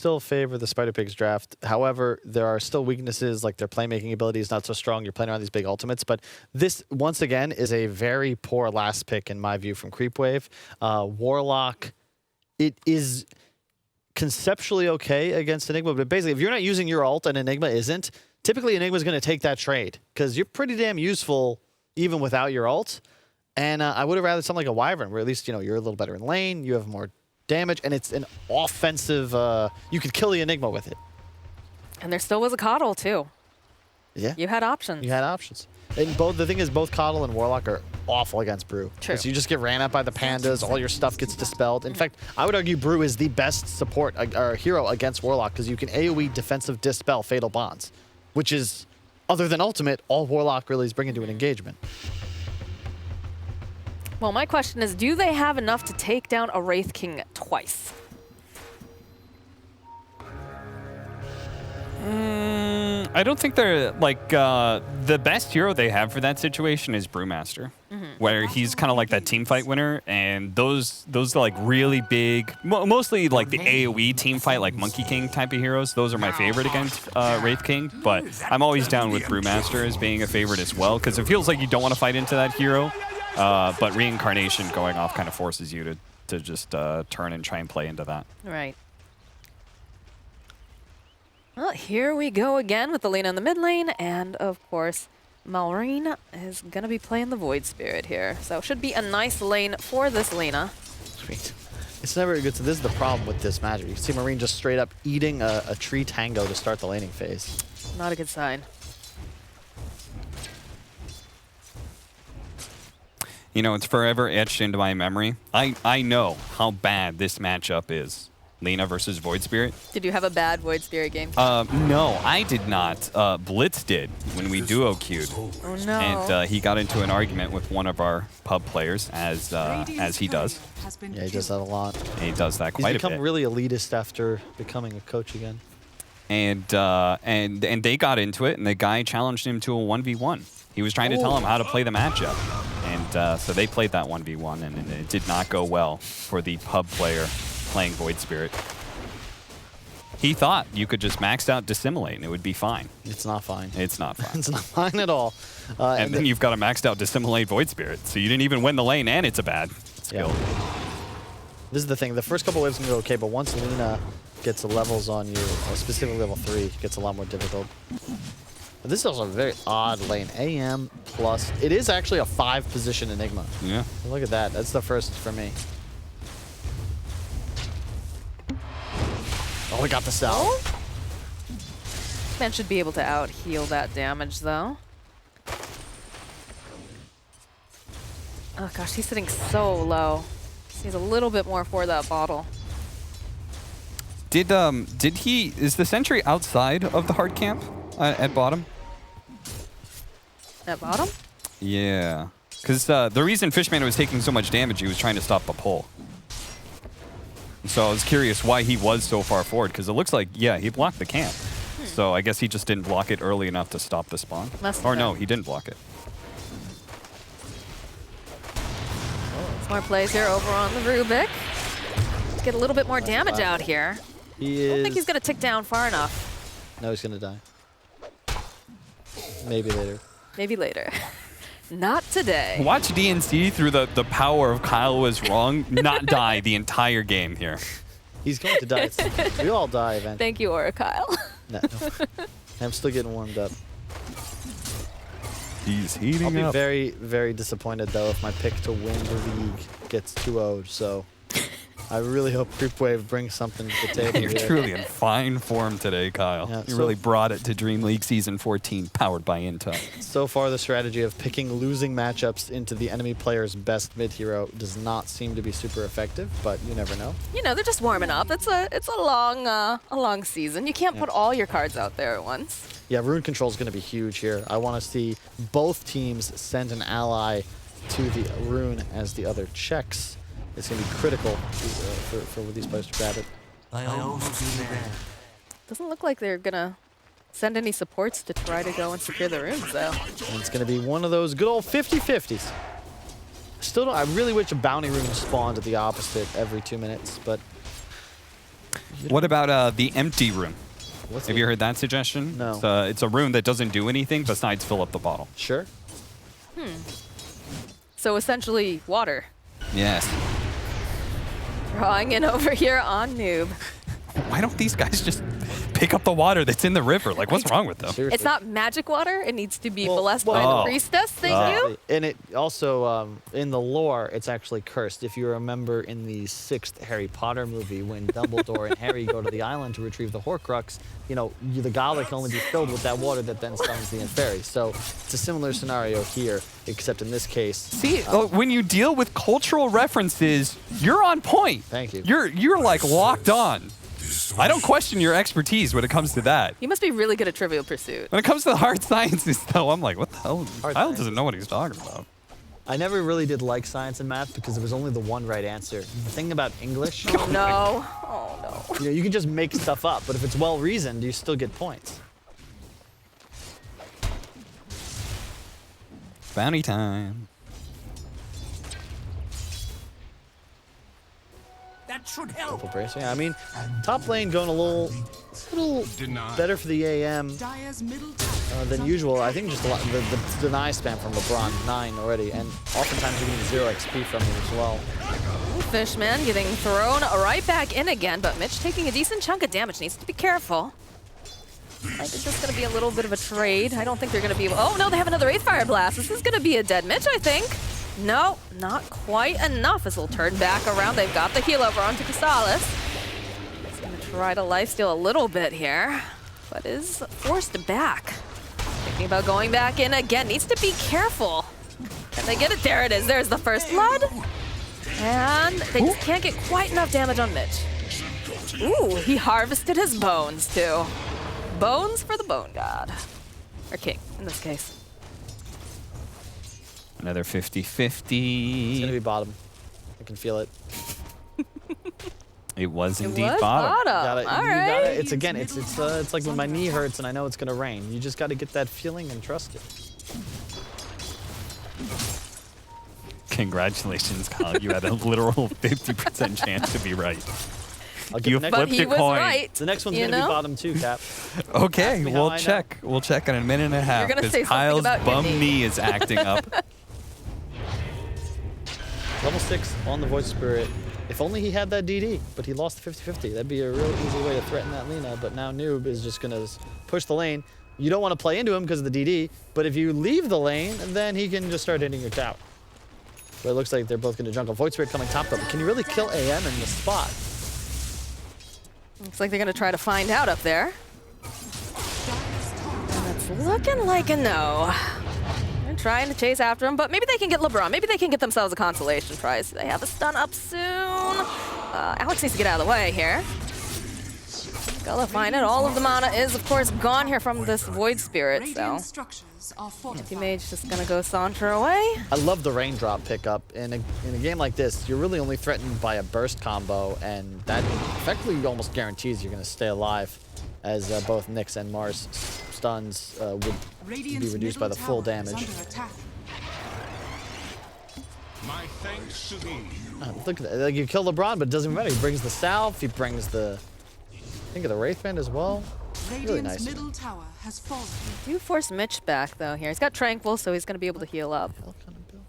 still favor the Spider Pigs draft. However, there are still weaknesses, like their playmaking ability is not so strong. You're playing around these big ultimates. But this, once again, is a very poor last pick, in my view, from Creepwave. Warlock, it is conceptually okay against Enigma, but basically, if you're not using your ult and Enigma isn't, typically Enigma's going to take that trade, because you're pretty damn useful even without your ult. And I would have rather something like a Wyvern, where at least, you know, you're a little better in lane, you have more damage, and it's an offensive, you could kill the Enigma with it. And there still was a Coddle, too. Yeah. You had options. You had options. And the thing is, both Coddle and Warlock are awful against Brew. True. So you just get ran at by the pandas, all your stuff gets dispelled. In fact, I would argue Brew is the best support or hero against Warlock, because you can AoE defensive dispel Fatal Bonds, which is, other than ultimate, all Warlock really is bringing to an engagement. Well, my question is, do they have enough to take down a Wraith King twice? I don't think they're, like, the best hero they have for that situation is Brewmaster, where he's kind of like that team fight winner, and those like really big, mostly like the AoE team fight, like Monkey King type of heroes, those are my favorite against Wraith King, but I'm always down with Brewmaster as being a favorite as well, because it feels like you don't want to fight into that hero, but Reincarnation going off kind of forces you to just turn and try and play into that. Right. Well, here we go again with the Lina in the mid lane, and of course, Malrine is going to be playing the Void Spirit here. So it should be a nice lane for this Lina. Sweet. It's never good. So this is the problem with this matchup. You can see Marine just straight up eating a tree tango to start the laning phase. Not a good sign. You know, it's forever etched into my memory. I know how bad this matchup is. Lina versus Void Spirit. Did you have a bad Void Spirit game? No, I did not. Blitz did when we duo queued. Oh no. And he got into an argument with one of our pub players, as he does. Yeah, he does that a lot. And he does that quite a bit. He's become really elitist after becoming a coach again. And they got into it, and the guy challenged him to a 1v1. He was trying to tell him how to play the matchup. And so they played that 1v1, and it did not go well for the pub player playing Void Spirit. He thought you could just max out Dissimilate and it would be fine. It's not fine. It's not fine. It's not fine at all. And then you've got a maxed out Dissimilate Void Spirit, so you didn't even win the lane, and it's a bad skill. Yeah. This is the thing. The first couple waves can go okay, but once Lina gets the levels on you, specifically level 3, it gets a lot more difficult. But this is also a very odd lane. AM plus. It is actually a 5-position Enigma. Yeah. Look at that. That's the first for me. Oh, we got the cell. Man should be able to out-heal that damage, though. Oh gosh, he's sitting so low. He's a little bit more for that bottle. Is the sentry outside of the hard camp at bottom? At bottom? Yeah. Because the reason Fishman was taking so much damage, he was trying to stop a pull. So I was curious why he was so far forward, because it looks like, yeah, he blocked the camp. So I guess he just didn't block it early enough to stop the spawn. Or no, he didn't block it. More plays here over on the Rubik. Let's get a little bit more damage out here. I don't think he's going to tick down far enough. No, he's going to die. Maybe later. Maybe later. Not today. Watch DNC through the power of Kyle was wrong, not die the entire game here. He's going to die. We all die eventually. Thank you, Aura Kyle. No. I'm still getting warmed up. He's heating up. I'll be very, very disappointed, though, if my pick to win the league gets 2-0'd, so I really hope Creepwave brings something to the table. You're here. truly in fine form today, Kyle. Yeah, you really brought it to DreamLeague Season 14, powered by Intel. So far, the strategy of picking losing matchups into the enemy player's best mid-hero does not seem to be super effective, but you never know. You know, they're just warming up. It's a long season. You can't put all your cards out there at once. Yeah, rune control is going to be huge here. I want to see both teams send an ally to the rune as the other checks. It's going to be critical for these players to grab it. Doesn't look like they're going to send any supports to try to go and secure the runes, though. And it's going to be one of those good old 50-50s. I really wish a bounty rune spawned at the opposite every 2 minutes, but What about the empty room? What's Have it? you heard that suggestion? No. It's a room that doesn't do anything besides fill up the bottle. Sure. So essentially, water. Yes. Drawing in over here on Noob. Why don't these guys just pick up the water that's in the river? Like, what's wrong with them? Seriously. It's not magic water. It needs to be Well, blessed well- by Oh. the priestess. Thank you. Exactly. And it also, in the lore, it's actually cursed. If you remember in the 6th Harry Potter movie, when Dumbledore and Harry go to the island to retrieve the Horcrux, you know, the goblet can only be filled with that water that then summons the Inferi. So it's a similar scenario here, except in this case. See, when you deal with cultural references, you're on point. Thank you. You're like locked on. I don't question your expertise when it comes to that. You must be really good at Trivial Pursuit. When it comes to the hard sciences, though, I'm like, what the hell? Hard Kyle science. doesn't know what he's talking about. I never really did like science and math because there was only the one right answer. The thing about English, Oh no. Oh no. you know, you can just make stuff up, but if it's well reasoned, you still get points. Bounty time. That should help. Double brace. Yeah, I mean, top lane going a little better for the AM Dire's middle tower than usual. I think just a lot, the deny spam from LeBron, 9 already, and oftentimes you're getting 0 XP from him as well. Fishman getting thrown right back in again, but Mitch taking a decent chunk of damage. Needs to be careful. I think that's going to be a little bit of a trade. I don't think they're going to be able... Oh, no, they have another Wraith Fire Blast. This is going to be a dead Mitch, I think. No, not quite enough. As we'll turn back around. They've got the heal over onto Casalis. He's going to try to lifesteal a little bit here, but is forced back. Thinking about going back in again. Needs to be careful. Can they get it? There it is. There's the first blood. And they just can't get quite enough damage on Mitch. Ooh, he harvested his bones, too. Bones for the Bone God. Or King, in this case. Another It's going to 50-50. be bottom. I can feel it. It was It indeed was bottom. Gotta, All you right. gotta, it's again, it's like when my knee hurts and I know it's going to rain. You just got to get that feeling and trust it. Congratulations, Kyle. You had a literal 50% chance to be right. I'll get You the next But flipped he a was coin. right. The next one's you going to be know? bottom too, Cap. Okay, Ask me how we'll I know. check. We'll check in a minute and a half You're gonna say because something Kyle's about your bum knee. knee is acting up. Level 6 on the Void Spirit. If only he had that DD, but he lost the 50-50. That'd be a real easy way to threaten that Lina, but now Noob is just going to push the lane. You don't want to play into him because of the DD, but if you leave the lane, then he can just start hitting your tower. But it looks like they're both going to jungle. Void Spirit coming top, but can you really kill AM in the spot? Looks like they're going to try to find out up there. And it's looking like a no. They're trying to chase after him, but maybe they can get LeBron. Maybe they can get themselves a consolation prize. They have a stun up soon. Alex needs to get out of the way here. Gotta find it. All of the mana is, of course, gone here from this Void Spirit, so... Radiant structures are fortified. Anti-Mage just gonna go saunter away. I love the raindrop pickup. In a game like this, you're really only threatened by a burst combo, and that effectively almost guarantees you're going to stay alive, as both Nyx and Mars stuns would Radiant's be reduced by the middle full tower is damage. under attack. My thanks to thee. Look at that. Like, you kill LeBron, but it doesn't matter. He brings the salve, he brings the... think of the Wraith Band as well. Really Radiant's nice. middle tower has fallen. Do force Mitch back, though, here. He's got Tranquil, so he's gonna be able to heal up. Hell kind of build.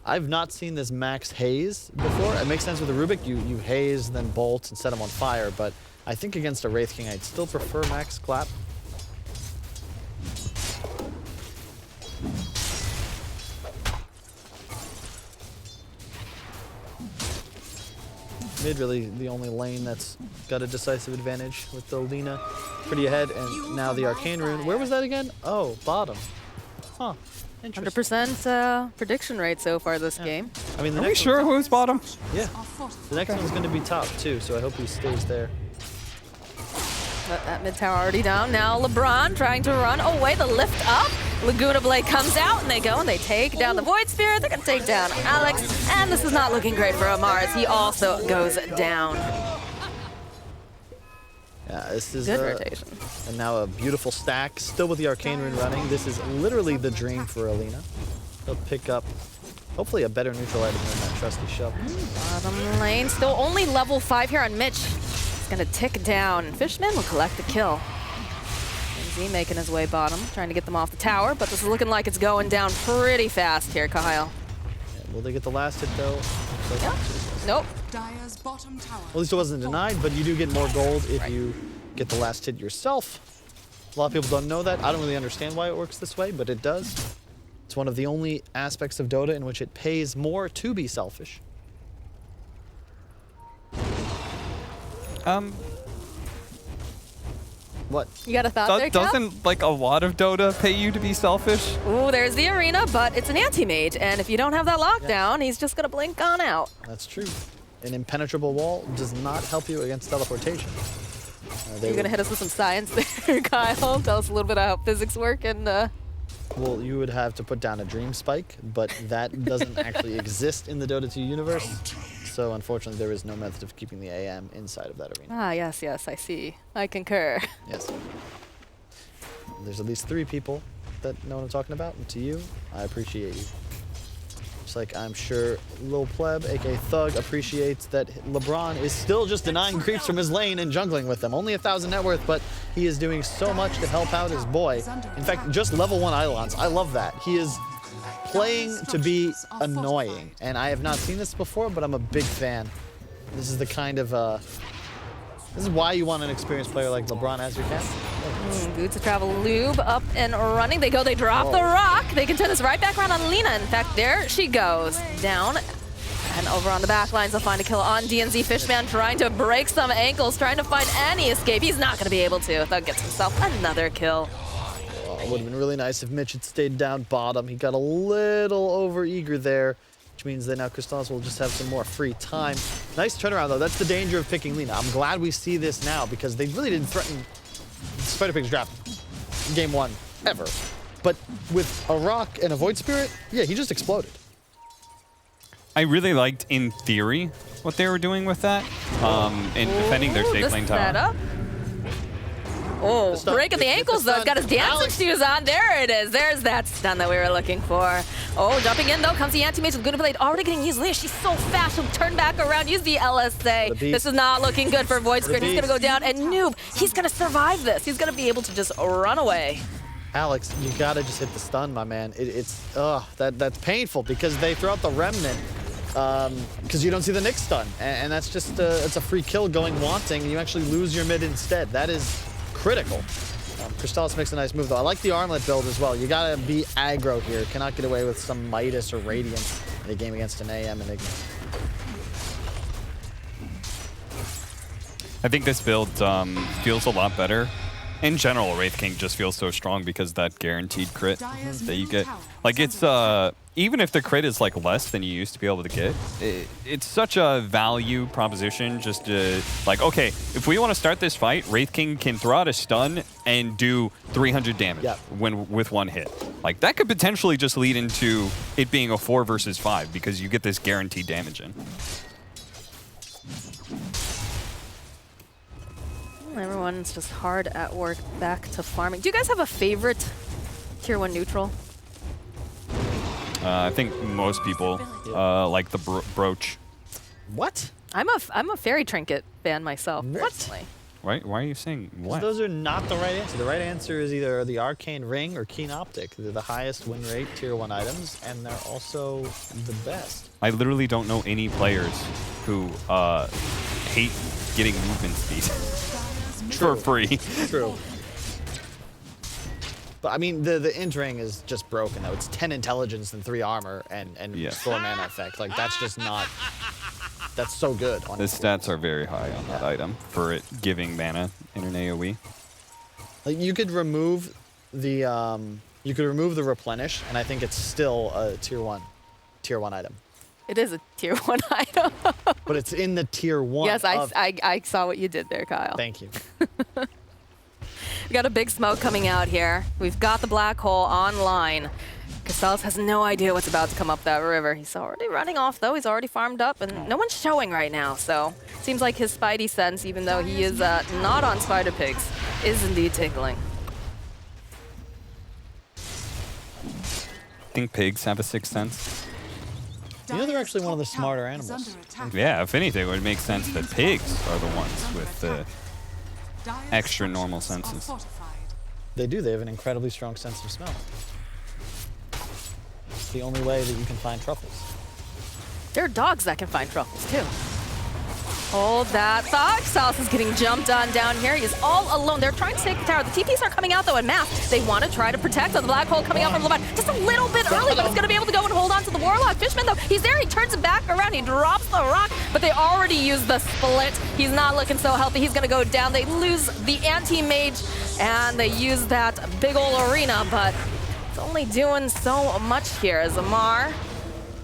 I've not seen this max haze before. It makes sense with the Rubik. You haze, then bolt, and set him on fire, but I think against a Wraith King, I'd still prefer max clap. Mid really the only lane that's got a decisive advantage with the Lina pretty ahead, and now the Arcane Rune. Where was that again? Oh, bottom. Huh. Interesting. 100% prediction rate so far this game. I mean, the Are we next sure who's bottom? Yeah. Are fortified. The next one's going to be top too, so I hope he stays there. But that mid tower already down. Now LeBron trying to run away. The lift up. Laguna Blade comes out, and they go and they take down the Void Spirit. They're going to take down Alex. And this is not looking great for Amar as he also goes down. Yeah, this is Good rotation. And now a beautiful stack, still with the Arcane Rune running. This is literally the dream for Alina. He'll pick up, hopefully, a better neutral item than that trusty shovel. Bottom lane, still only level 5 here on Mitch. It's gonna tick down. Fishman will collect the kill. Z making his way bottom, trying to get them off the tower, but this is looking like it's going down pretty fast here, Kyle. Yeah, will they get the last hit though? Looks like Yeah. Nope. Dire's bottom tower. At least it wasn't denied, but you do get more gold if you get the last hit yourself. A lot of people don't know that. I don't really understand why it works this way, but it does. It's one of the only aspects of Dota in which it pays more to be selfish. What? You got a thought there, Cal? Doesn't like a lot of Dota pay you to be selfish? Ooh, there's the arena, but it's an anti-mage, and if you don't have that lockdown, he's just gonna blink on out. That's true. An impenetrable wall does not help you against teleportation. You're gonna hit us with some science there, Kyle. Tell us a little bit of how physics work and Well, you would have to put down a dream spike, but that doesn't actually exist in the Dota 2 universe. So unfortunately, there is no method of keeping the AM inside of that arena. Ah, yes, I see. I concur. Yes. There's at least 3 people that know what I'm talking about, and to you, I appreciate you. Just like I'm sure Lil Pleb, aka Thug, appreciates that LeBron is still just denying creeps from his lane and jungling with them. Only 1,000 net worth, but he is doing so much to help out his boy. In fact, just level 1 Eidolons. I love that. He is playing to be annoying, and I have not seen this before, but I'm a big fan. This is the kind of this is why you want an experienced player like LeBron as your captain. Boots of Travel Lube up and running. They go, they drop the rock. They can turn this right back around on Lina. In fact, there she goes. Down and over on the back lines. They'll find a kill on DNZ. Fishman trying to break some ankles, trying to find any escape. He's not going to be able to. Thug gets himself another kill. It would have been really nice if Mitch had stayed down bottom. He got a little over-eager there, which means that now Crystals will just have some more free time. Nice turnaround, though. That's the danger of picking Lina. I'm glad we see this now because they really didn't threaten Spider-Pig's draft game 1 ever. But with a rock and a Void Spirit, yeah, he just exploded. I really liked, in theory, what they were doing with that, in defending their safe lane tower. Setup. Oh, breaking the ankles though. He's got his dancing shoes on. There it is. There's that stun that we were looking for. Oh, jumping in though comes the anti-mage with good blade. Already getting used. Leah, she's so fast. She'll turn back around. Use the LSA. This is not looking good for Void Spirit. He's gonna go down, and Noob, he's gonna survive this. He's gonna be able to just run away. Alex, you gotta just hit the stun, my man. That's painful because they throw out the remnant because you don't see the Nyx stun, and that's just it's a free kill going wanting, and you actually lose your mid instead. That is critical. Crystals makes a nice move though. I like the armlet build as well. You gotta be aggro here. Cannot get away with some Midas or Radiance in a game against an AM Enigma. I think this build feels a lot better. In general, Wraith King just feels so strong because that guaranteed crit that you get. Like it's even if the crit is like less than you used to be able to get, it's such a value proposition. Just to, like, okay, if we want to start this fight, Wraith King can throw out a stun and do 300 damage with 1 hit. Like that could potentially just lead into it being a 4 versus 5 because you get this guaranteed damage in. Everyone's just hard at work back to farming. Do you guys have a favorite tier 1 neutral? I think most people like the brooch. What? I'm a fairy trinket fan myself. Personally. Why are you saying what? Those are not the right answer. The right answer is either the Arcane Ring or Keen Optic. They're the highest win rate tier 1 items, and they're also the best. I literally don't know any players who hate getting movement speed for free. True. But I mean, the int ring is just broken though. It's 10 intelligence and 3 armor and 4 mana effect. Like that's just not. That's so good. The stats are very high on that item for it giving mana in an AOE. Like you could remove the replenish, and I think it's still a tier 1 item. It is a tier 1 item. But it's in the tier 1. Yes, I saw what you did there, Kyle. Thank you. We got a big smoke coming out here. We've got the black hole online. Crystals has no idea what's about to come up that river. He's already running off, though. He's already farmed up, and no one's showing right now. So seems like his spidey sense, even though he is not on Spider Pigs, is indeed tingling. I think pigs have a 6th sense. You know they're actually one of the Dire's top smarter tower is animals. under attack. Yeah, if anything, it would make sense that pigs are the ones with the Dire's extra normal structures are senses. fortified. They do. They have an incredibly strong sense of smell. It's the only way that you can find truffles. There are dogs that can find truffles, too. Hold that thought. Salas is getting jumped on down here. He is all alone. They're trying to take the tower. The TPs are coming out, though, in mass. They want to try to protect the black hole coming out from Levant. Just a little bit early, but it's going to be able to go and hold on to the Warlock. Fishman, though, he's there. He turns it back around. He drops the rock, but they already used the split. He's not looking so healthy. He's going to go down. They lose the anti-mage, and they use that big ol' arena, but it's only doing so much here as Amar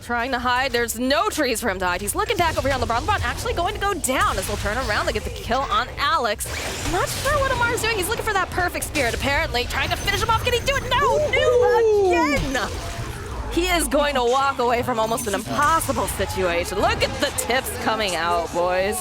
trying to hide. There's no trees for him to hide. He's looking back over here on LeBron. LeBron actually going to go down as they'll turn around. They get the kill on Alex. Not sure what Amar's doing. He's looking for that perfect spirit, apparently. Trying to finish him off. Can he do it? No, again. He is going to walk away from almost an impossible situation. Look at the tips coming out, boys.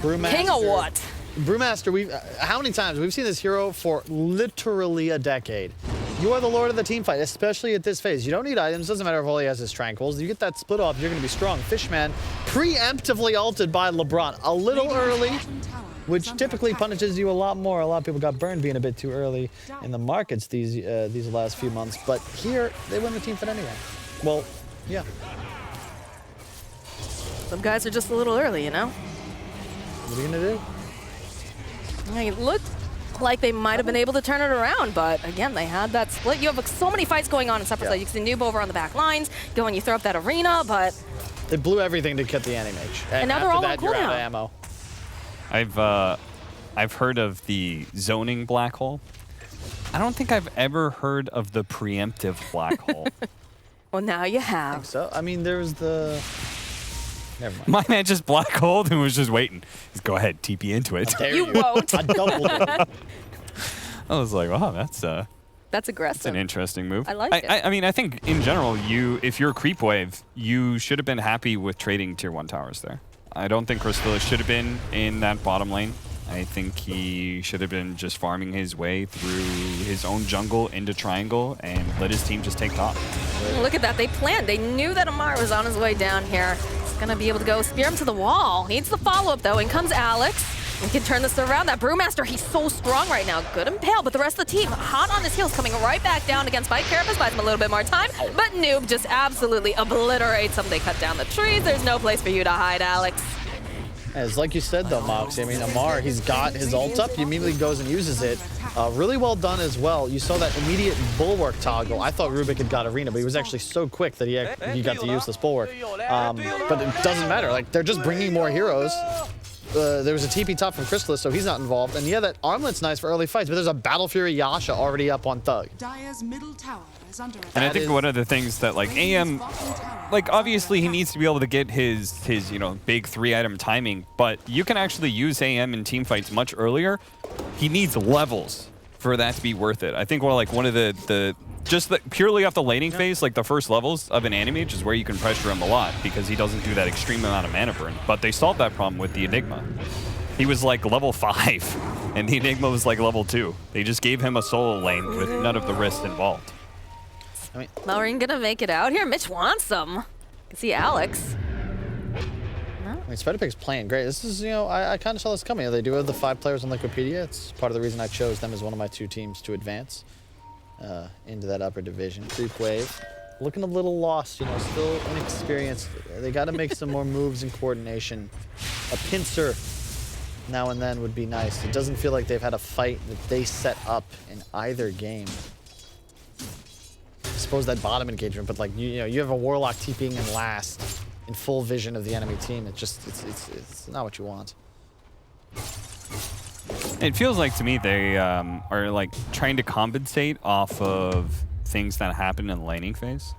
Brewmaster. King of what? Brewmaster, how many times? We've seen this hero for literally a decade. You are the lord of the team fight, especially at this phase. You don't need items. Doesn't matter if all he has is tranquils. You get that split off, you're going to be strong. Fishman, preemptively ulted by LeBron. A little early, which typically punishes you a lot more. A lot of people got burned being a bit too early in the markets these last few months. But here, they win the team fight anyway. Well, yeah. Some guys are just a little early, you know? What are you going to do? It looked like they might have been able to turn it around, but again, they had that split. You have so many fights going on in separate sides. You can see Noob over on the back lines, go and you throw up that arena, but They blew everything to get the anti-mage. And now after they're all that, on you're out cooldown. of ammo. I've heard of the zoning black hole. I don't think I've ever heard of the preemptive black hole. well, now you have. So, I mean, there's the... Never mind. My man just black holed and was just waiting. Just go ahead, TP into it. Dare You won't. I doubled it. I was like, wow, that's That's aggressive. an interesting move. I like it. I mean, I think in general, if you're Creepwave, you should have been happy with trading tier 1 towers there. I don't think Crystallis should have been in that bottom lane. I think he should have been just farming his way through his own jungle into triangle and let his team just take top. Look at that. They planned. They knew that Amar was on his way down here. He's going to be able to go spear him to the wall. Needs the follow-up, though. In comes Alex. We can turn this around. That Brewmaster, he's so strong right now. Good impale, but the rest of the team hot on his heels, coming right back down against Spike. Carapace buys him a little bit more time, but Noob just absolutely obliterates him. They cut down the trees. There's no place for you to hide, Alex. As like you said, though, Mox, I mean, Amar, he's got his ult up. He immediately goes and uses it. Really well done as well. You saw that immediate bulwark toggle. I thought Rubik had got arena, but he was actually so quick that he got to use this bulwark. But it doesn't matter. Like, they're just bringing more heroes. There was a TP top from Crystallis, so he's not involved. And yeah, that armlet's nice for early fights, but there's a Battle Fury Yasha already up on Thug. Dire's middle tower is under attack. And I think one of the things that, like, AM, like, obviously he needs to be able to get his you know, big 3-item timing, but you can actually use AM in team fights much earlier. He needs levels for that to be worth it. I think one of the just purely off the laning phase, like the first levels of an Animage is where you can pressure him a lot because he doesn't do that extreme amount of mana burn. But they solved that problem with the Enigma. He was like level 5, and the Enigma was like level 2. They just gave him a solo lane with none of the risks involved. I mean, Mallory gonna make it out here. Mitch wants them. You can see Alex. Spider Pig's playing great. This is, you know, I kind of saw this coming. They do have the 5 players on Wikipedia. It's part of the reason I chose them as one of my 2 teams to advance into that upper division. Creepwave, looking a little lost, you know, still inexperienced. They got to make some more moves and coordination. A pincer now and then would be nice. It doesn't feel like they've had a fight that they set up in either game. I suppose that bottom engagement, but like, you know, you have a Warlock TPing in last in full vision of the enemy team. It's not what you want. It feels like to me they are like trying to compensate off of things that happen in the laning phase.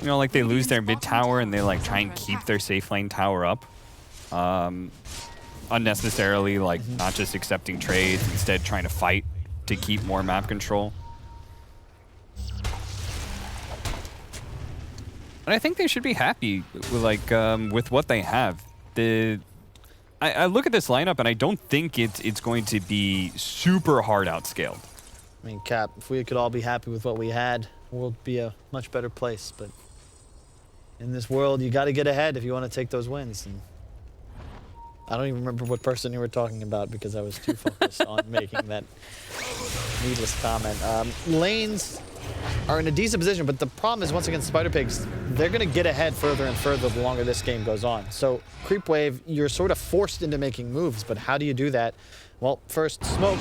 You know, like they lose their mid tower and they like try and keep their safe lane tower up. Unnecessarily, like not just accepting trades, instead trying to fight to keep more map control. And I think they should be happy with, like, with what they have. I look at this lineup and I don't think it's going to be super hard outscaled. I mean, Cap, if we could all be happy with what we had, the world would be a much better place, but In this world, you got to get ahead if you want to take those wins. And I don't even remember what person you were talking about because I was too focused on making that needless comment. Lanes are in a decent position, but the problem is, once again, Spider Pigs, they're going to get ahead further and further the longer this game goes on. So Creepwave, you're sort of forced into making moves, but how do you do that? Well, first, smoke,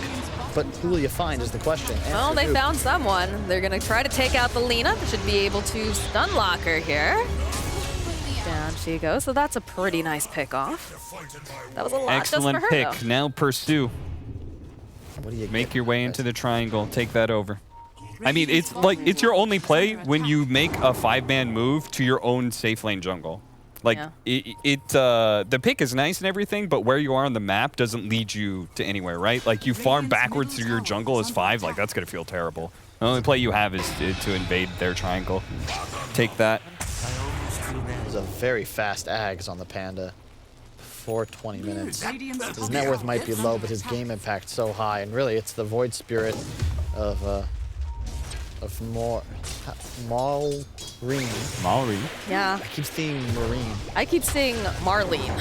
but who will you find is the question. Well, they found someone. They're going to try to take out the Lina. They should be able to stun lock her here. Down she goes. So that's a pretty nice pick off. That was a lot Excellent just for her, pick. though. Now pursue. What do you Make get? your way into the triangle. Take that over. I mean, it's like, it's your only play when you make a 5-man move to your own safe lane jungle. Like, Yeah. the pick is nice and everything, but where you are on the map doesn't lead you to anywhere, right? Like, you farm backwards through your jungle as 5, like, that's going to feel terrible. The only play you have is to invade their triangle. Take that. There's a very fast Ags on the Panda for 20 minutes. His net worth might be low, but his game impact so high, and really, it's the Void Spirit of Maureen. Maori. Yeah. I keep seeing Marine. I keep seeing Marlene.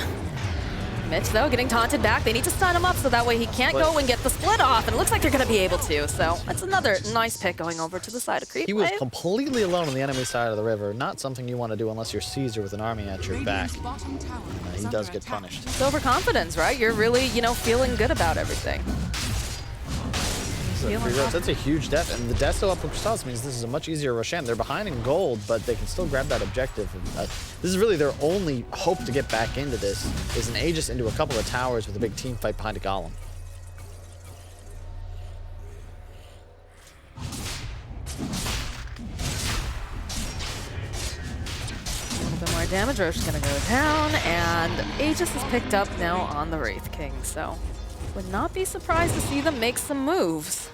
Mitch, though, getting taunted back. They need to stun him up so that way he can't go and get the split off, and it looks like they're going to be able to. So that's another nice pick going over to the side of Creepwave. He was completely alone on the enemy side of the river. Not something you want to do unless you're Caesar with an army at your back. He does get punished. It's overconfidence, right? You're really, feeling good about everything. That's a huge death, and the death still up for Crystals means this is a much easier Roshan. They're behind in gold, but they can still grab that objective. And, this is really their only hope to get back into this, is an Aegis into a couple of towers with a big team fight behind a golem. A little bit more damage. Roche is going to go down, and Aegis is picked up now on the Wraith King, so would not be surprised to see them make some moves.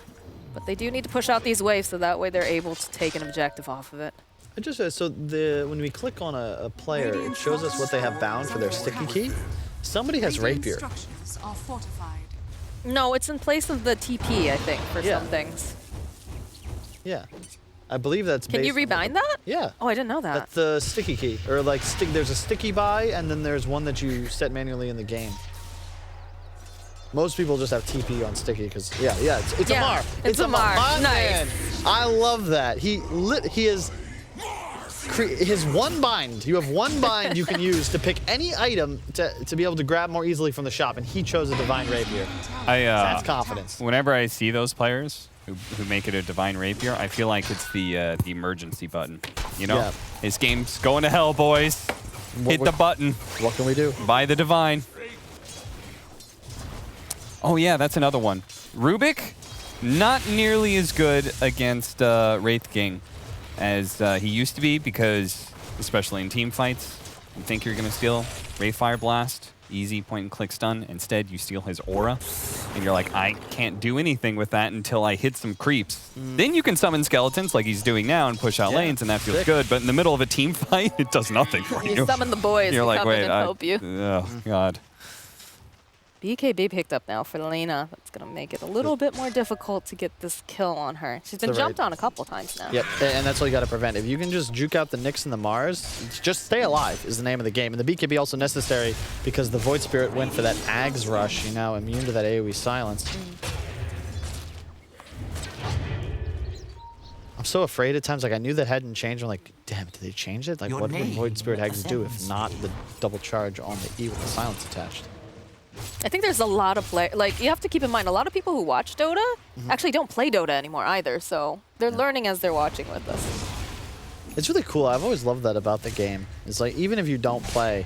But they do need to push out these waves so that way they're able to take an objective off of it. I just so when we click on a player, it shows us what they have bound for their sticky key. Somebody has Rapier. Structures are fortified. No, it's in place of the TP, I think, for Yeah. some things. Yeah, I believe that's. Can you based on- rebind that? Yeah. Oh, I didn't know that. That's the sticky key, or like there's a sticky buy, and then there's one that you set manually in the game. Most people just have TP on sticky because it's Yeah, Amar. it's Amar. My Nice. man. I love that. He is his one bind. You have one bind you can use to pick any item to be able to grab more easily from the shop, and he chose a Divine Rapier. That's confidence. Whenever I see those players who make it a Divine Rapier, I feel like it's the emergency button. You know, Yeah. This game's going to hell, boys. Hit the button. What can we do? Buy the Divine. Oh yeah, that's another one. Rubik, not nearly as good against Wraith King as he used to be, because, especially in team fights, you think you're going to steal Wraith Fire Blast, easy point and click stun. Instead, you steal his aura, and you're like, I can't do anything with that until I hit some creeps. Then you can summon skeletons like he's doing now and push out lanes, and that feels good. But in the middle of a team fight, it does nothing for you. You summon the boys You're to like, come in and help you. Oh, God. BKB picked up now for Lena. That's going to make it a little bit more difficult to get this kill on her. She's been jumped on a couple times now. Yep, and that's all you got to prevent. If you can just juke out the Nyx and the Mars, just stay alive is the name of the game. And the BKB also necessary because the Void Spirit went for that Ags rush. You're now immune to that AoE silence. I'm so afraid at times. Like, I knew that hadn't changed. I'm like, damn, did they change it? Like, what would Void Spirit Ags do if not the double charge on the E with the silence attached? I think there's a lot of play. Like, you have to keep in mind, a lot of people who watch Dota actually don't play Dota anymore either. So they're learning as they're watching with us. It's really cool. I've always loved that about the game. It's like, even if you don't play,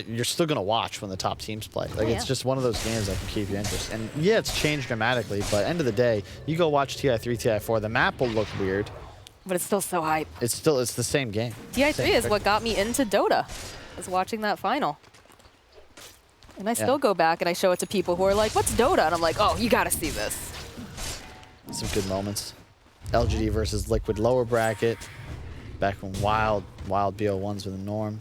you're still going to watch when the top teams play. Like, it's just one of those games that can keep you interested. And yeah, it's changed dramatically, but end of the day, you go watch TI3, TI4, the map will look weird. But it's still so hype. It's the same game. TI3 is what got me into Dota, is watching that final. And I still go back and I show it to people who are like, what's Dota? And I'm like, oh, you got to see this. Some good moments. LGD versus Liquid lower bracket. Back when wild BO1s were the norm.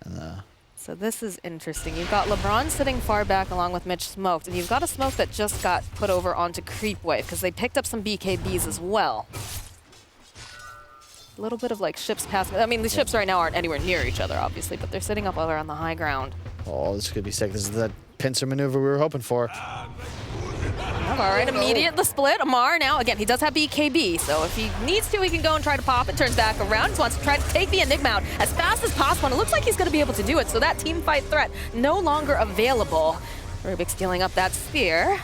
And So this is interesting. You've got LeBron sitting far back along with Mitch Smoked, and you've got a Smoke that just got put over onto Creepwave because they picked up some BKBs as well. A little bit of like ships passing. I mean, the ships right now aren't anywhere near each other, obviously, but they're sitting up all around the high ground. Oh, this could be sick. This is the pincer maneuver we were hoping for. All right, immediate the split. Amar now, again, he does have BKB, so if he needs to, he can go and try to pop it, turns back around, just wants to try to take the Enigma out as fast as possible, and it looks like he's going to be able to do it, so that team fight threat no longer available. Rubik's stealing up that spear.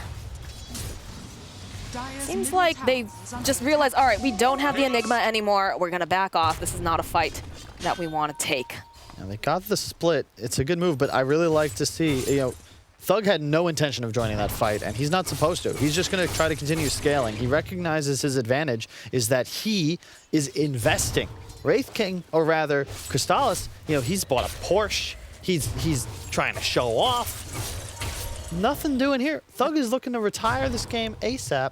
Seems like they just realized, all right, we don't have the Enigma anymore, we're going to back off. This is not a fight that we want to take. Now they got the split. It's a good move, but I really like to see, you know, Thug had no intention of joining that fight, and he's not supposed to. He's just going to try to continue scaling. He recognizes his advantage is that he is investing. Wraith King, or rather, Crystallis, you know, he's bought a Porsche. He's trying to show off. Nothing doing here. Thug is looking to retire this game ASAP,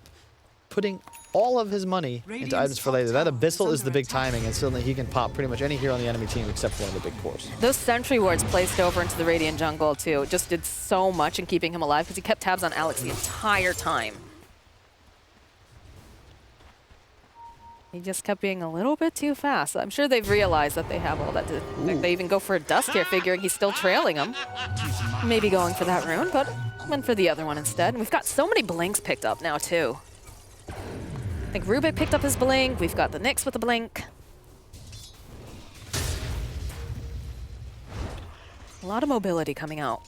putting all of his money into items for later. That Abyssal is the big timing, and suddenly he can pop pretty much any hero on the enemy team except for one of the big cores. Those sentry wards placed over into the Radiant jungle, too, just did so much in keeping him alive because he kept tabs on Alex the entire time. He just kept being a little bit too fast. I'm sure they've realized that they have all that. They even go for a Dusk here, figuring he's still trailing him. Maybe going for that rune, but went for the other one instead. And we've got so many blinks picked up now, too. I think Rubik picked up his blink. We've got the Nyx with the blink. A lot of mobility coming out.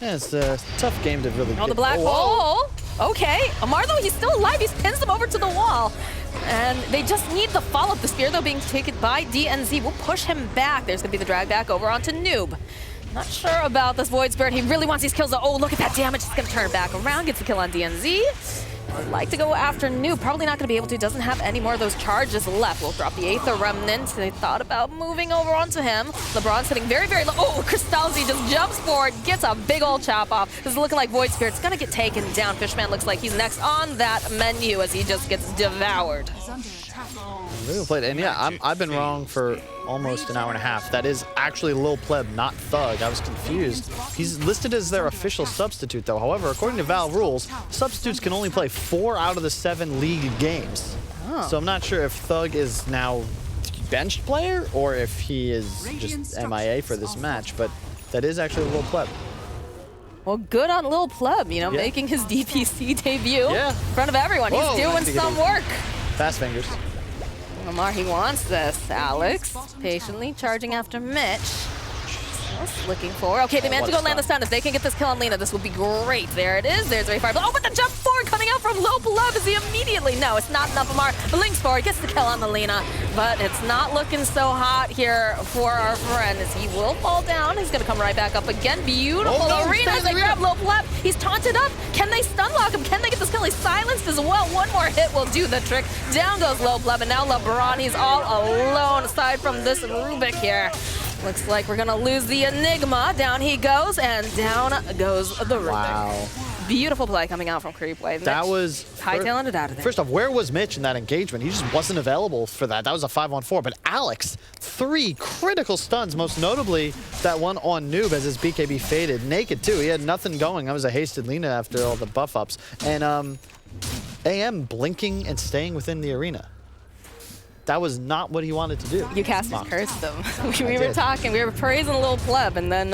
Yeah, it's a tough game to really Oh, the black hole. Okay. Amar, though, he's still alive. He pins them over to the wall. And they just need the follow-up. The spear, though, being taken by DNZ will push him back. There's going to be the drag back over onto Noob. Not sure about this Void Spirit. He really wants these kills. Oh, look at that damage. He's going to turn it back around. Gets the kill on DNZ. Would like to go after Noob. Probably not going to be able to. Doesn't have any more of those charges left. We'll drop the Aether Remnant. They thought about moving over onto him. LeBron's sitting very, very low. Oh, Crystalzi just jumps forward. Gets a big old chop off. This is looking like Void Spirit's going to get taken down. Fishman looks like he's next on that menu as he just gets devoured. Really played, and yeah, I've been wrong for almost an hour and a half. That is actually Lil Pleb, not Thug. I was confused. He's listed as their official substitute, though. However, according to Val rules, substitutes can only play 4 out of the 7 league games. Oh. So I'm not sure if Thug is now benched player or if he is just MIA for this match, but that is actually Lil Pleb. Well, good on Lil Pleb, you know, making his DPC debut in front of everyone. Whoa, he's doing some work. Fast fingers. Amar, he wants this. Alex, patiently charging after Mitch. Just looking for. Okay, they managed to go land the stun. If they can get this kill on Lina, this will be great. There it is. There's Ray Fire. Oh, but the jump forward coming out from Low Love is he immediately. No, it's not enough. Amar blinks forward, gets the kill on the Lina, but it's not looking so hot here for our friend as he will fall down. He's going to come right back up again. Beautiful arena as they grab Low Love. He's taunted up. Can they stun lock him? Can they get this kill? He's silenced as well. One more hit will do the trick. Down goes Low Love, and now LeBron, he's all alone aside from this Rubik here. Looks like we're gonna lose the Enigma. Down he goes, and down goes the Rubik. Wow. Beautiful play coming out from Creepwave. That was hightailing it out of there. First off, where was Mitch in that engagement? He just wasn't available for that. That was a 5-on-4. But Alex, 3 critical stuns, most notably that one on Noob as his BKB faded. Naked too. He had nothing going. That was a hasted Lina after all the buff ups. And AM blinking and staying within the arena. That was not what he wanted to do. You cast his curse, though. we were talking, we were praising Lil Pleb, and then,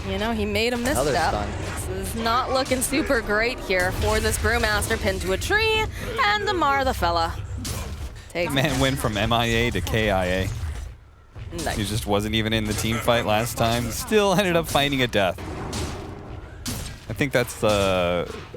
you know, he made a misstep. This is not looking super great here for this Brewmaster pinned to a tree, and Amar the fella takes Man went from MIA to KIA. Nice. He just wasn't even in the team fight last time. Still ended up fighting a death. I think that's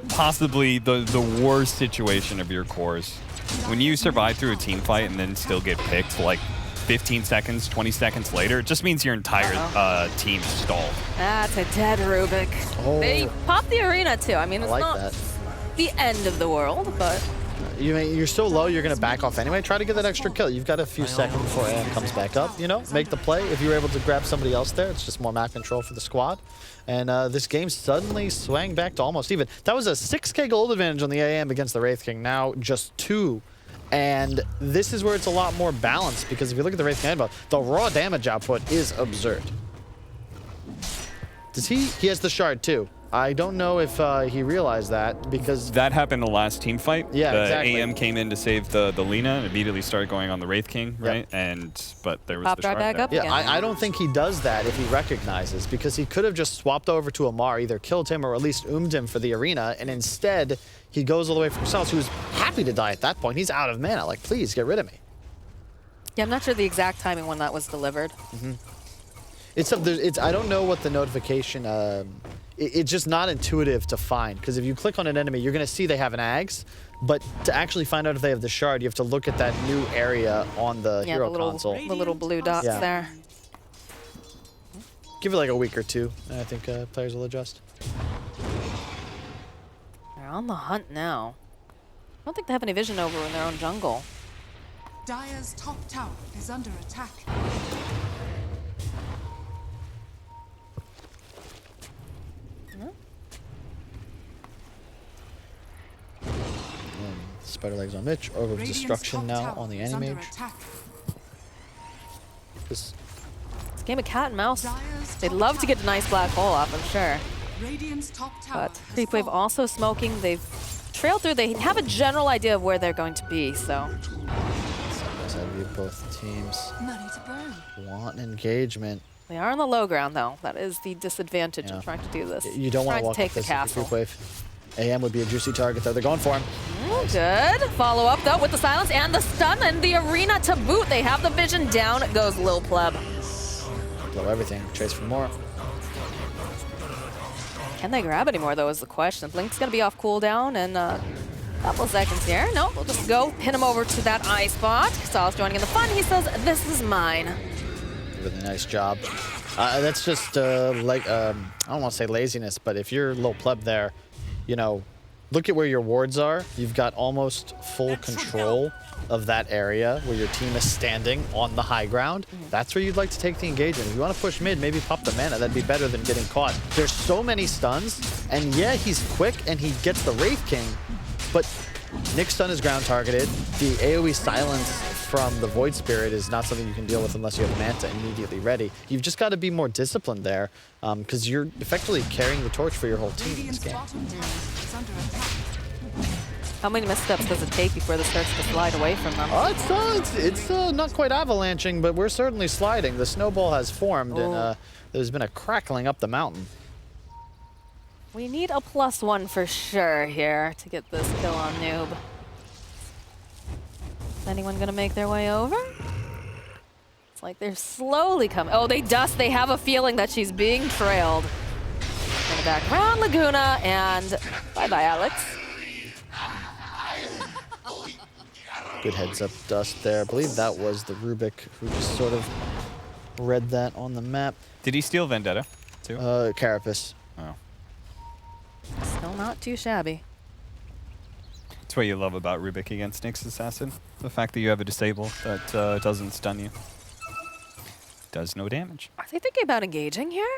possibly the worst situation of your cores. When you survive through a team fight and then still get picked like 15 seconds, 20 seconds later, it just means your entire team stalled. That's a dead Rubik. Oh. They popped the arena too. I mean, it's not that. the end of the world, but You're so low, you're going to back off anyway. Try to get that extra kill. You've got a few seconds before AM comes back up, you know? Make the play. If you were able to grab somebody else there, it's just more map control for the squad. And this game suddenly swang back to almost even. That was a 6k gold advantage on the AM against the Wraith King. Now just 2. And this is where it's a lot more balanced, because if you look at the Wraith King, the raw damage output is absurd. Does he has the shard too. I don't know if he realized that because That happened in the last team fight. Yeah, the exactly. AM came in to save the Lina and immediately started going on the Wraith King, right? But there was Popped the right shard back there. up. yeah, again. I don't think he does that if he recognizes because he could have just swapped over to Amar, either killed him or at least him for the arena, and instead he goes all the way for himself. Who's happy to die at that point. He's out of mana. Like, please get rid of me. Yeah, I'm not sure the exact timing when that was delivered. It's I don't know what the notification. It's just not intuitive to find because if you click on an enemy, you're gonna see they have an Ags, but to actually find out if they have the shard, you have to look at that new area on the Yeah, hero the little, console. the little blue dots Yeah. there. Give it like a week or two, and I think players will adjust. They're on the hunt now. I don't think they have any vision over in their own jungle. Dire's top tower is under attack. Spider legs on Mitch. Orb of Radiant's Destruction top now tower on the is under Animage. attack. This It's a game of cat and mouse. Dire's They'd top love to get a tower- nice black hole off, I'm sure. Radiant's top tower But has Creepwave fallen. also smoking. They've trailed through. They have a general idea of where they're going to be, so. as I view both teams Money to burn. want engagement. They are on the low ground, though. That is the disadvantage Yeah. in trying to do this. You don't want Trying to walk take up the this with castle. Creepwave. AM would be a juicy target though. They're going for him. Good. Follow up, though, with the silence and the stun and the arena to boot. They have the vision. Down goes Lil Pleb. Blow everything. Chase for more. Can they grab any more, though, is the question. Blink's going to be off cooldown in a couple seconds here. No, we'll just go pin him over to that eye spot. Sal's joining in the fun. He says, "This is mine." Really nice job. That's just like I don't want to say laziness, but if you're Lil Pleb there, you know, look at where your wards are. You've got almost full control of that area where your team is standing on the high ground. That's where you'd like to take the engagement. If you want to push mid, maybe pop the mana. That'd be better than getting caught. There's so many stuns, and yeah, he's quick and he gets the Wraith King, but Nick's stun is ground targeted. The AoE silence from the Void Spirit is not something you can deal with unless you have Manta immediately ready. You've just got to be more disciplined there because you're effectively carrying the torch for your whole team in this Radiant's game. bottom tower is under attack. How many missteps does it take before this starts to slide away from them? It's not quite avalanching, but we're certainly sliding. The snowball has formed, and there's been a crackling up the mountain. We need a +1 for sure here to get this kill on Noob. Is anyone gonna make their way over? It's like they're slowly coming. Oh, they dust. They have a feeling that she's being trailed. In the back around Laguna, and bye-bye, Alex. Good heads up dust there. I believe that was the Rubik who just sort of read that on the map. Did he steal Vendetta too? Carapace. Oh. Still not too shabby. That's what you love about Rubik against Nyx Assassin. The fact that you have a disable that doesn't stun you. Does no damage. Are they thinking about engaging here?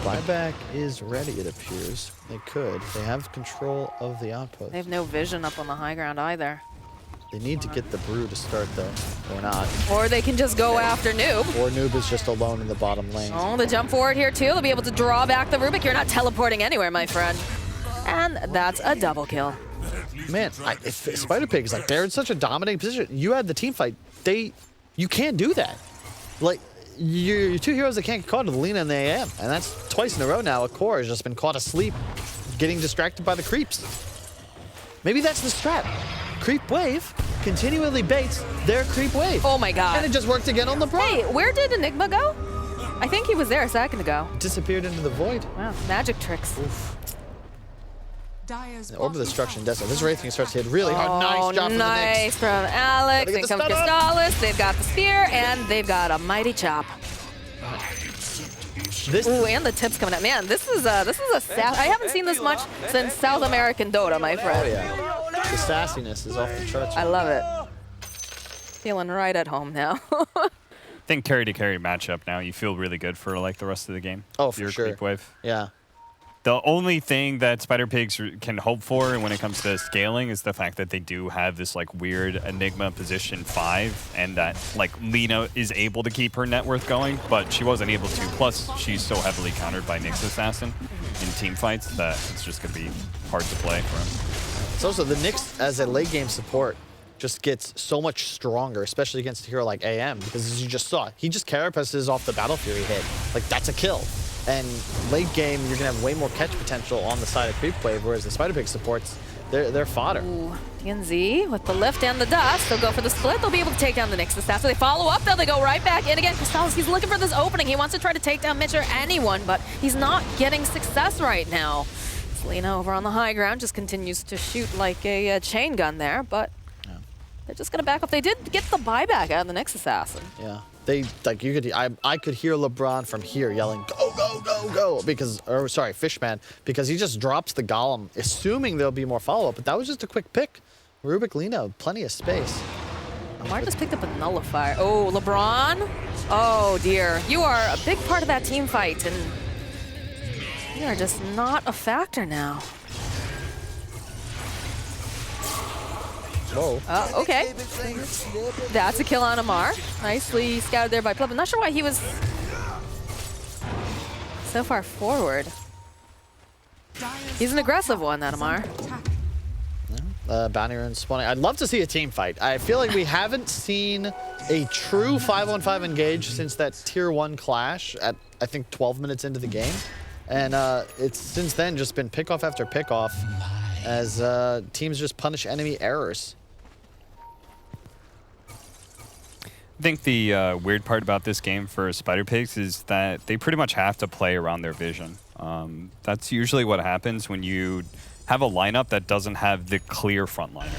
Buyback is ready, it appears. They could. They have control of the outpost. They have no vision up on the high ground either. They need to get the brew to start, though. Or not. Or they can just go after Noob. Or Noob is just alone in the bottom lane. Oh, the jump forward here too. They'll be able to draw back the Rubik. You're not teleporting anywhere, my friend. And that's a double kill. Man, if Spider Pig is like, they're in such a dominating position. You had the team fight. You can't do that. Like, your two heroes that can't get caught are the Lina and the AM. And that's twice in a row now. A core has just been caught asleep, getting distracted by the creeps. Maybe that's the strat. Creepwave continually baits their Creepwave. Oh my god. And it just worked again on the pro. Hey, where did Enigma go? I think he was there a second ago. Disappeared into the void. Wow, magic tricks. Dire's The Orb of bottom Destruction, tower Desert. This is Wraith under King starts to attack. hit really hard. Nice job from the nice Knicks. from Alex. Gotta Then get comes the stun up. Crystallis. They've got the spear, and they've got a mighty chop. This Ooh, and the tips coming up. Man, this is a I haven't seen this much since South American Dota, my friend. The sassiness is off the charts. I love it. Feeling right at home now. I think carry to carry matchup now. You feel really good for like the rest of the game. Oh, if for you're sure. Creepwave. Yeah. The only thing that Spider Pigs can hope for when it comes to scaling is the fact that they do have this like weird Enigma position 5 and that like Lina is able to keep her net worth going, but she wasn't able to. Plus, she's so heavily countered by Nyx Assassin. in team fights that it's just going to be hard to play for him. It's also the Nyx as a late game support just gets so much stronger, especially against a hero like AM, because as you just saw, he just carapaces off the Battle Fury hit. Like, that's a kill. And late game, you're going to have way more catch potential on the side of Creepwave, whereas the Spider-Pig supports, they're fodder. Ooh, DNZ with the lift and the dust. They'll go for the split. They'll be able to take down the Nyx after they follow up, though. They go right back in again. Crystallis, he's looking for this opening. He wants to try to take down Mitch or anyone, but he's not getting success right now. Selena over on the high ground just continues to shoot like a chain gun there, but they're just going to back up. They did get the buyback out of the Nyx Assassin. Yeah. They, like, you could, I could hear LeBron from here yelling, go, go, go, go, because, or sorry, Fishman, because he just drops the Golem, assuming there'll be more follow-up, but that was just a quick pick. Rubik Lino, plenty of space. Amar just picked up a nullifier. Oh, LeBron? Oh, dear. You are a big part of that team fight, and you are just not a factor now. Whoa. Okay. That's a kill on Amar. Nicely scouted there by Pleb. I'm not sure why he was so far forward. He's an aggressive one, that Amar. Bounty rune spawning. I'd love to see a team fight. I feel like we haven't seen a true 5-on-5 engage since that tier 1 clash at, I think, 12 minutes into the game. And it's since then just been pickoff after pickoff as teams just punish enemy errors. I think the weird part about this game for Spider-Pigs is that they pretty much have to play around their vision. That's usually what happens when you have a lineup that doesn't have the clear frontliner,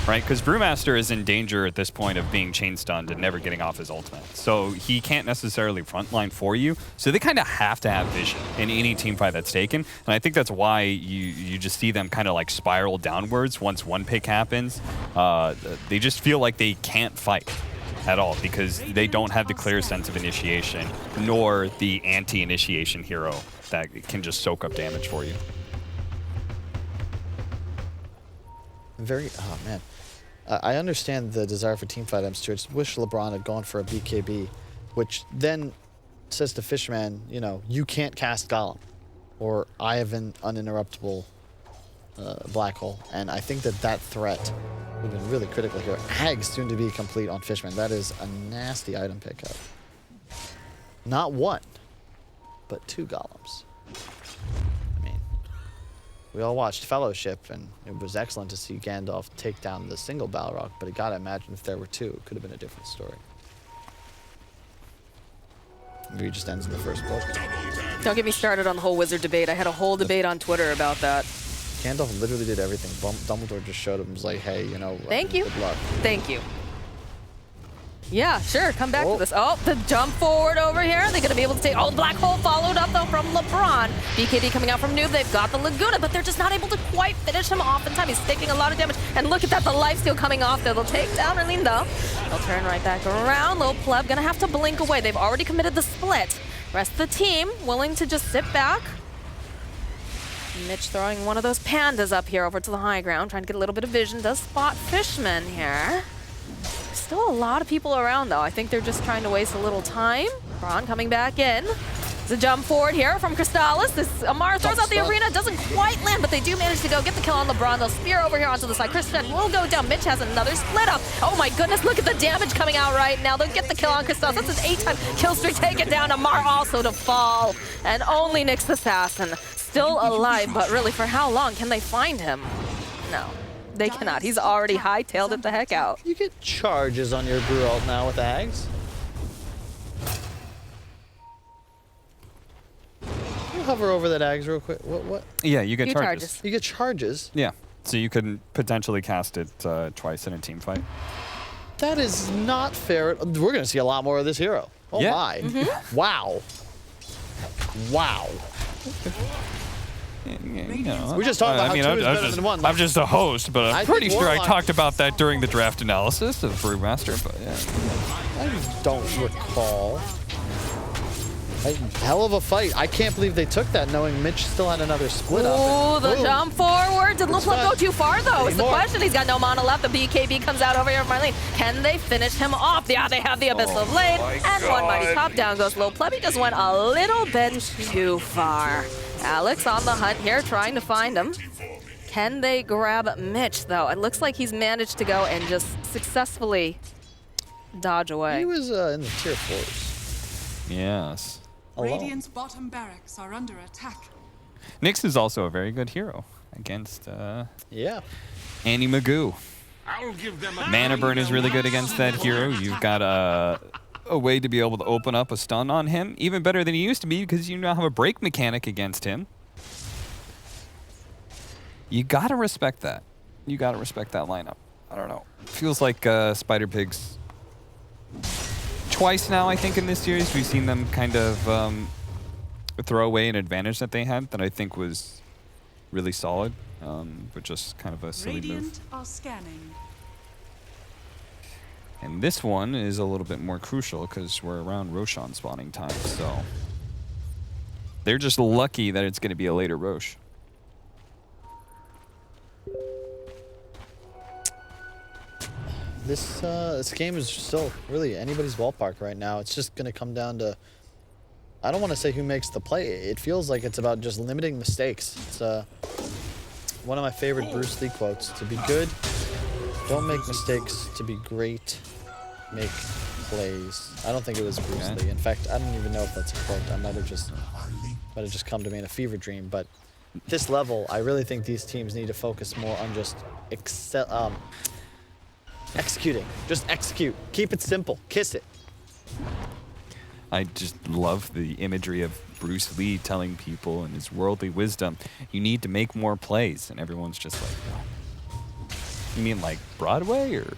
right? Because Brewmaster is in danger at this point of being chain stunned and never getting off his ultimate. So he can't necessarily frontline for you. So they kind of have to have vision in any team fight that's taken. And I think that's why you just see them kind of like spiral downwards once one pick happens. They just feel like they can't fight at all because they don't have the clear sense of initiation nor the anti-initiation hero that can just soak up damage for you. Oh man. I understand the desire for teamfight items too. I just wish LeBron had gone for a BKB, which then says to Fishman, you know, you can't cast Golem, or I have an uninterruptible black hole. And I think that threat would have been really critical here. Hag soon to be complete on Fishman. That is a nasty item pickup. Not one, but 2 golems. I mean, we all watched Fellowship, and it was excellent to see Gandalf take down the single Balrog, but I gotta imagine if there were 2, it could have been a different story. Maybe it just ends in the first book. Don't get me started on the whole wizard debate. I had a whole debate on Twitter about that. Gandalf literally did everything. Dumbledore just showed him and was like, hey, you know, Thank you. Good luck. Thank you. Yeah, sure. Come back to this. Oh, the jump forward over here. They're going to be able to take... Oh, Black Hole followed up, though, from LeBron. BKB coming out from Noob. They've got the Laguna, but they're just not able to quite finish him off in time. He's taking a lot of damage. And look at that, the lifesteal coming off there. They'll take down Erlindo. They'll turn right back around. Lil Pleb going to have to blink away. They've already committed the split. Rest of the team willing to just sit back. Mitch throwing one of those pandas up here over to the high ground, trying to get a little bit of vision. Does spot Fishman here. Still a lot of people around, though. I think they're just trying to waste a little time. Braun coming back in. It's a jump forward here from Crystallis. This Amar throws out the arena, doesn't quite land, but they do manage to go get the kill on LeBron. They'll spear over here onto the side. Christian will go down. Mitch has another split up. Oh my goodness, look at the damage coming out right now. They'll get the kill on Crystallis. That's his 8-time kill streak taken down. Amar also to fall. And only Nyx Assassin still alive, but really, for how long can they find him? No. They cannot. He's already hightailed it the heck out. You get charges on your brew ult now with Ags. Can you hover over that Ags real quick? What? Yeah, you get You charges. You get charges? Yeah, so you could potentially cast it twice in a team fight. That is not fair. We're going to see a lot more of this hero. Oh Yeah. my. Wow. Wow. You know, We just talked about how 2 is better than 1. I'm just a host, but I'm I pretty think sure I Warlock- talked about that during the draft analysis of Brewmaster, but yeah. I don't recall. Hell of a fight. I can't believe they took that knowing Mitch still had another split up. Ooh, the Boom. jump forward. Did Lil Pleb go too far, though? Is the Anymore. question. He's got no mana left. The BKB comes out over here from Marlene. Can they finish him off? Yeah, they have the Abyssal Blade. And one mighty top down goes Lil Pleb. He just went a little bit too far. Alex on the hunt here, trying to find him. Can they grab Mitch, though? It looks like he's managed to go and just successfully dodge away. He was in the tier 4s. Yes. Alone. Radiant's bottom barracks are under attack. Nyx is also a very good hero against Yeah. Annie Magoo. I'll give them a Mana Burn is really good against that hero. You've got a way to be able to open up a stun on him, even better than he used to be because you now have a break mechanic against him. You gotta respect that. You gotta respect that lineup. I don't know. Feels like Spider Pigs. Twice now, I think, in this series, we've seen them kind of throw away an advantage that they had that I think was really solid, but just kind of a silly move. Radiant are scanning. And this one is a little bit more crucial because we're around Roshan spawning time, so they're just lucky that it's going to be a later Rosh. This game is still really anybody's ballpark right now. It's just going to come down to, I don't want to say who makes the play. It feels like it's about just limiting mistakes. It's one of my favorite Bruce Lee quotes. To be good, don't make mistakes. To be great, make plays. I don't think it was Bruce Lee. In fact, I don't even know if that's a quote. I might have just come to me in a fever dream. But this level, I really think these teams need to focus more on just executing. Just execute. Keep it simple. Kiss it. I just love the imagery of Bruce Lee telling people in his worldly wisdom, you need to make more plays. And everyone's just like, you mean like Broadway or?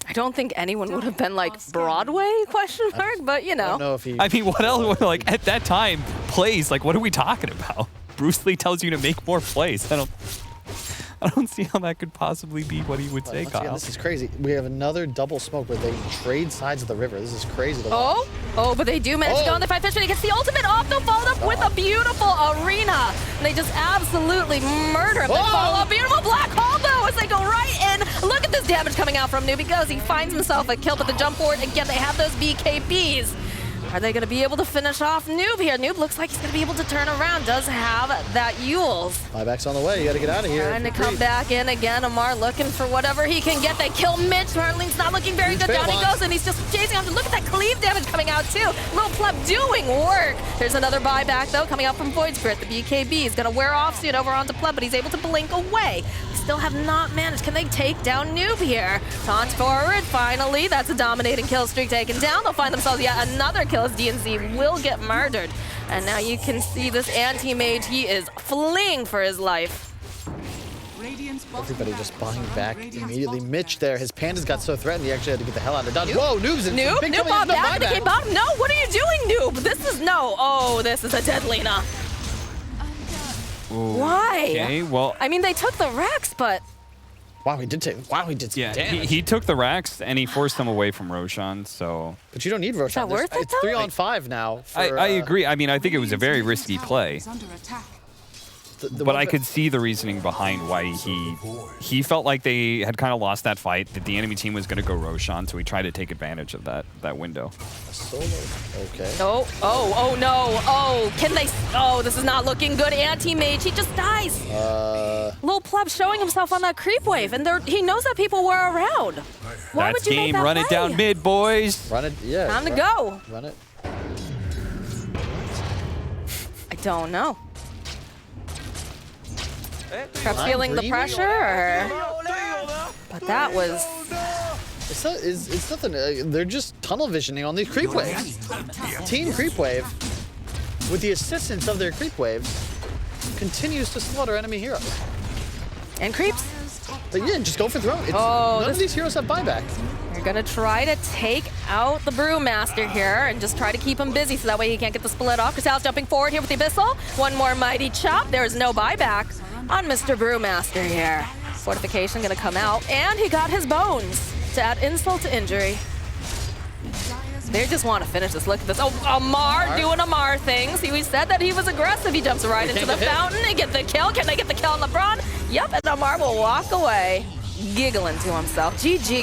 I don't think anyone would have been like, Broadway, question mark, but you I know. don't know if he... I mean, what else? Like, at that time, plays, like, what are we talking about? Bruce Lee tells you to make more plays. I don't see how that could possibly be what he would say, Once again, Kyle. this is crazy. We have another double smoke where they trade sides of the river. This is crazy to watch. But they do manage to go on the fight fish, and he gets the ultimate off. They'll follow up with a beautiful arena. And they just absolutely murder him. They follow up beautiful black hole, though, as they go right in. Look at this damage coming out from Noob. He goes, he finds himself a kill, but the jump forward, again, they have those BKBs. Are they going to be able to finish off Noob here? Noob looks like he's going to be able to turn around. Does have that Yules. Buyback's on the way. You got to get out of here. Trying to come back in again. Amar looking for whatever he can get. They kill Mitch. Marlene's not looking very good. Down he goes, and he's just chasing after. Look at that cleave damage coming out, too. Little Pleb doing work. There's another buyback, though, coming out from Void Spirit. The BKB is going to wear off soon over onto Pleb, but he's able to blink away. Still have not managed. Can they take down Noob here? Taunts forward, finally. That's a dominating kill streak taken down. They'll find themselves yet another kill as DNZ will get murdered. And now you can see this anti-mage. He is fleeing for his life. Everybody just buying back immediately. Mitch there, his pandas got so threatened he actually had to get the hell out of dodge. Whoa, Noob's in. Noob bought back. They came bottom. No, what are you doing, Noob? This is no. Oh, this is a dead Lena. Ooh, Why? Okay, well, I mean, they took the Rex, but Wow, he did some damage. he took the racks and he forced them away from Roshan, so. But you don't need Roshan. Is that worth it, It's though? 3-on-5 now. For, I agree. I mean, I think it was a very risky play. But I could see the reasoning behind why he felt like they had kind of lost that fight, that the enemy team was going to go Roshan, so he tried to take advantage of that window. Solo. Okay. Oh no. Oh, can they? Oh, this is not looking good. Anti-mage, he just dies. Lil Pleb showing himself on that creep wave, and he knows that people were around. Why That's would you make game. that Run it play? down mid, boys. Run it. Yeah. Time to go. Run it. I don't know. Perhaps feeling the pressure, or... But that was... It's nothing. They're just tunnel visioning on these creep waves. Team Creepwave, with the assistance of their creep waves, continues to slaughter enemy heroes. And creeps. But yeah, just go for throne. None of these heroes have buyback. They're gonna try to take out the Brewmaster here and just try to keep him busy so that way he can't get the split off. Cristal's jumping forward here with the Abyssal. One more mighty chop. There is no buyback on Mr. Brewmaster here. Fortification gonna come out, and he got his bones to add insult to injury. They just want to finish this. Look at this. Oh, Amar doing Amar things. We said that he was aggressive. He jumps right into the fountain. They get the kill. Can they get the kill on LeBron? Yep, and Amar will walk away, giggling to himself. GG.